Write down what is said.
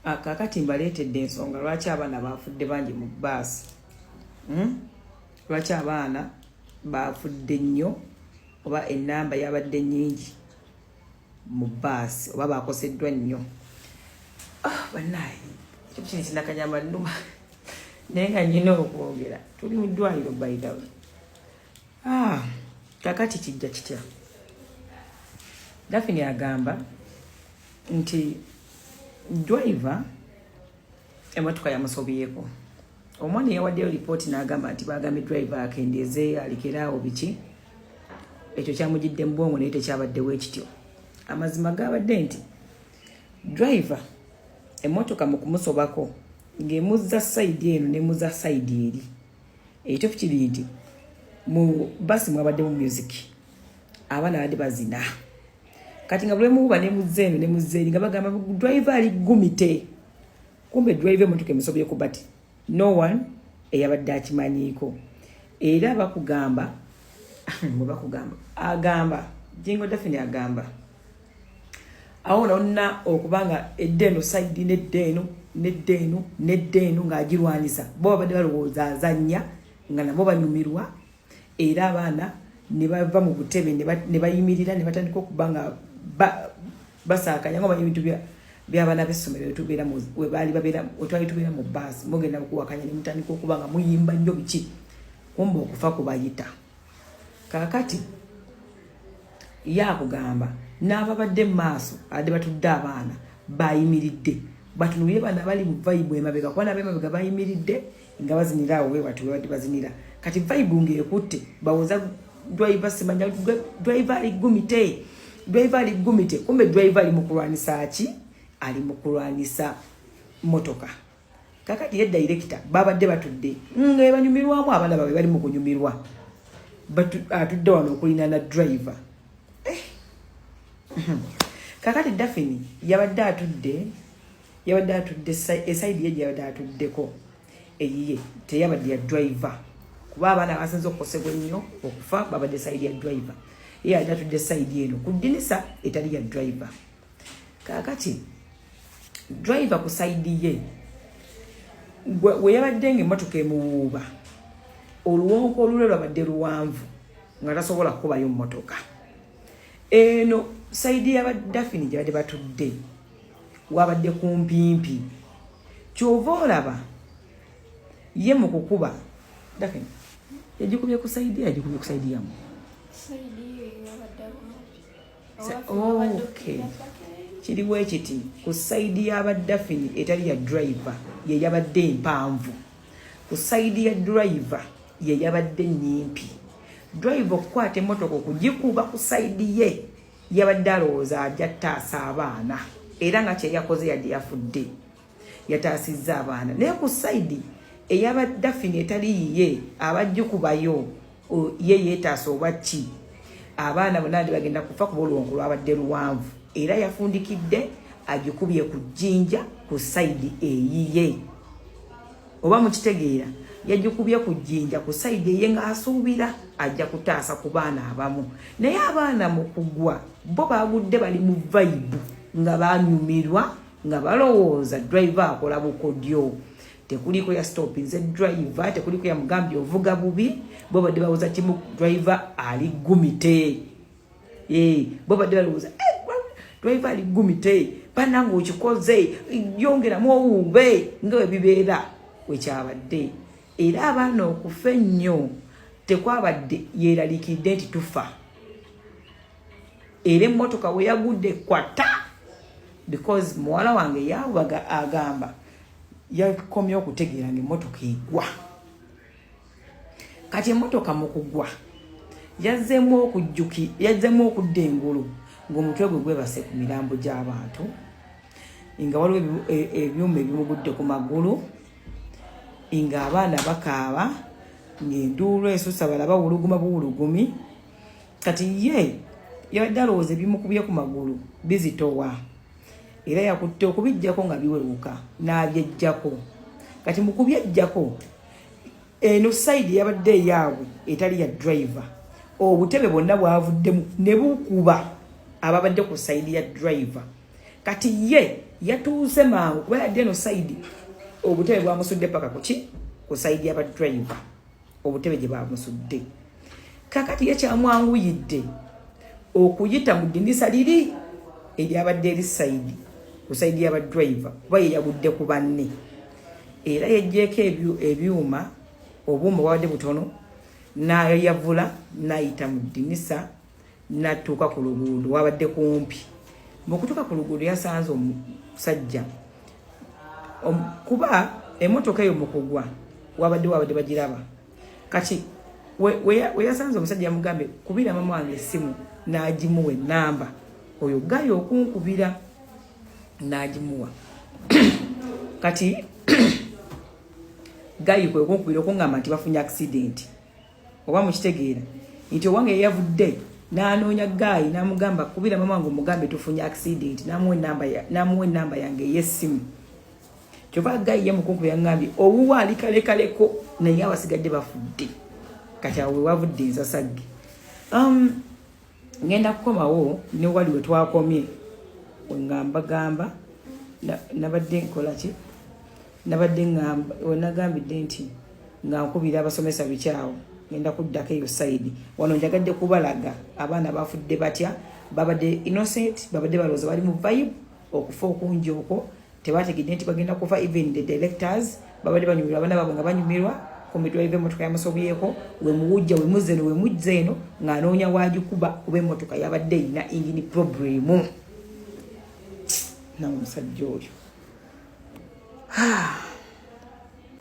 Kakati mbaleetedde ensonga lwaki abaana bafudde bangi mu bbaasi. Lwaki abaana bafudde nnyo oba ennamba yabadde nnyingi mu bbaasi oba bakoseddwa nnyo. Bannaaye ekyo kino kinakanyama nnuma naye nga nnina okwogera tuli mu ddwaliro bayitawe. Kakati kijja kitya. Daphne agamba nti driver emotoka yamusobyeko. Omwana yawaddeyo lipooti n'agamba nti bagambye driver akendeeze alekeraawo biki. Ekyo kyamugidde mu bwongo naye tekyabaddewo ekityo. Amazima gabadde nti driver emotoka mu kumusobako ng'emuzza sayidi eno n'emuzza sayidi eri. Ekyo kiri nti mu basi mwabadde mu music abaana badde bazina. Kati nga bulemu buba n'emuzza eno n'emuzza eri nga bagamba driver ali gumite. Kumbe driver emotoka emusobyeko bati no one eyabadde akimanyiiko. Era bakugamba agamba Jingo Daphne agamba awo nonna okubanga eddeno side neddeno ng'agirwanisa bo badde balowooza azannya nga nabo banyumirwa. Era abaana ne bava mu butebe ne bayimirira ne batandika okuba nga basaakanya nga ebintu by'abaana b'essomero twali tubeera mu bbaasi mugenda okuwakanya ne mutandika okuba nga muyimba nnyo biki kumbe okufa kubayita. Kakati yakugamba n'ababadde mu maaso adde batudde abaana bayimiridde batunuye bana bali mu vibe emabega kuba n'abemabega bayimiridde nga bazinira awo webatu webadde bazinira. Kati vibe ng'ekutte bawoza driver simanya driver ali gumite kumbe driver ali mu kulwanisa ki ali mu kulwanisa motoka. Kakati ye director babadde batudde banyumirwamu abaana babe bali mu kunyumirwa atudde wano okulina na driver. Kakati Daphne yabadde atudde eside ye yabadde atuddeko eyiye teyabadde ya driver kuba abaana basinze okukosebwa ennyo okufa babadde side ya driver. Ye yabadde atudde side eno ku ddinisa etali ya driver. Kakati driver ku side ye we yabadde ng'emmotoka emuwuuba oluwonko olule lwabadde luwanvu nga tasobola kukubayo mmotoka. Eno side ya Daphne gye badde batudde wabadde kumpimpi kyova olaba ye mu kukuba Daphne yagikubye ku side yamu. Okay. Kiriwo ekiti ku side ya Daphne etali ya driver ye yabadde empanvu. Ku side ya driver ye yabadde nnyimpi. Driver okukwata emmotoka okugikuba ku side ye yabadde alowooza ajja taasa abaana era nga kye yakoze yadde yafudde yataasizza abaana. Naye ku side eyaba Daphne etali yiye abajjukubayo ye yeetaasa oba ki abaana bonna ndi bagenda kufa kuba oluwonko lwabadde luwanvu era yafundikidde agikubye ku jjinja ku side eyiye. Oba mukitegeera yagikubye ku jjinja ku side ye ng'asuubira ajja kutaasa ku baana abamu. Naye abaana mu kugwa bo bagudde bali mu vibe nga banyumirwa nga balowooza driver akola bukodyo. Tekuliko ya stopinze driver, tekuliko ya mugambye ovuga bubi, bo badde bawooza timu driver ali gumite. Bo badde balowooza driver ali gumite banange okikoze yongeramu owuube nga bwe bibeera wekyabadde. Era abaana okufa ennyo tekwabadde yeeralikidde nti tufa. Era emmotoka we yagudde kwata because muwala wange yawaga agamba yakomye okutegeera ng'emmotoka egwa. Kati emmotoka mu kugwa yazzeemu okudda engulu ng'omutwe gwe gwebase ku mirambo gy'abantu nga waliwo ebyuma ebimugudde ku magulu nga abaana bakaaba ng'enduulu esusa balaba wuluguma buwulugumi. Kati ye yabadde alowooza ebimukubye ku magulu bizitowa era yakutte okubijjako nga biwewuka n'abyejjako. Kati mu kubyejjako eno side yabadde eyaabwe etali ya driver obutebe bwonna bwavuddemu ne bukuba ababadde ku side ya driver. Kati ye yatuuse mangu kuba yadde eno side obutebe bwamusudde paka kuki ku side y'aba driver obutebe gye bamusudde kakati yekyamwanguyidde okuyita mu ddinisa liri eryabadde eri side ku side y'aba driver kuba ye yagudde ku banne era yejjeeko ebyuma obuuma bwabadde butono n'ayavula n'ayita mu ddinisa n'atuuka ku luguudo wabadde kumpi mu kutuuka ku luguudo yasanze omusajja kuba emmotoka eyo mu kugwa wabadde bagiraba kati we yasanze omusajja yamugambye kubira mama wange essimu n'agimuwa ennamba oyo gayi okunkubira n'agimuwa kati gayi kwe okunkubira okungamba nti bafunye accident oba mukitegeera nti owange yeyavudde n'anoonya gayi n'amugamba kubira mama wange omugambe tufunye accident n'amuwa ennamba yange ey'essimu kyova gayi yamukunkuba yangambye owuwa ali kalekaleko naye abasigadde bafudde kati awo wewavudde ensasagge ngenda kukomawo ne wali we twakomye wengambagamba nabadde nkolaki nabadde wenagambidde nti nga nkubira abasomesa bikyawo ngenda kuddako eyo side wano njagadde kubalaga abaana bafudde batya babadde innocent babadde balowooza bali mu vibe okufa okungi okwo tebategedde nti bagenda kufa even the directors babadde banyumirwa abaana baabwe nga banyumirwa komitwa ive emotoka yamusobyeko wemuwujja wemuzeno wemujja ng'anoonya wagikuba kuba emmotoka yabadde erina engine problem nawe omusajja oyo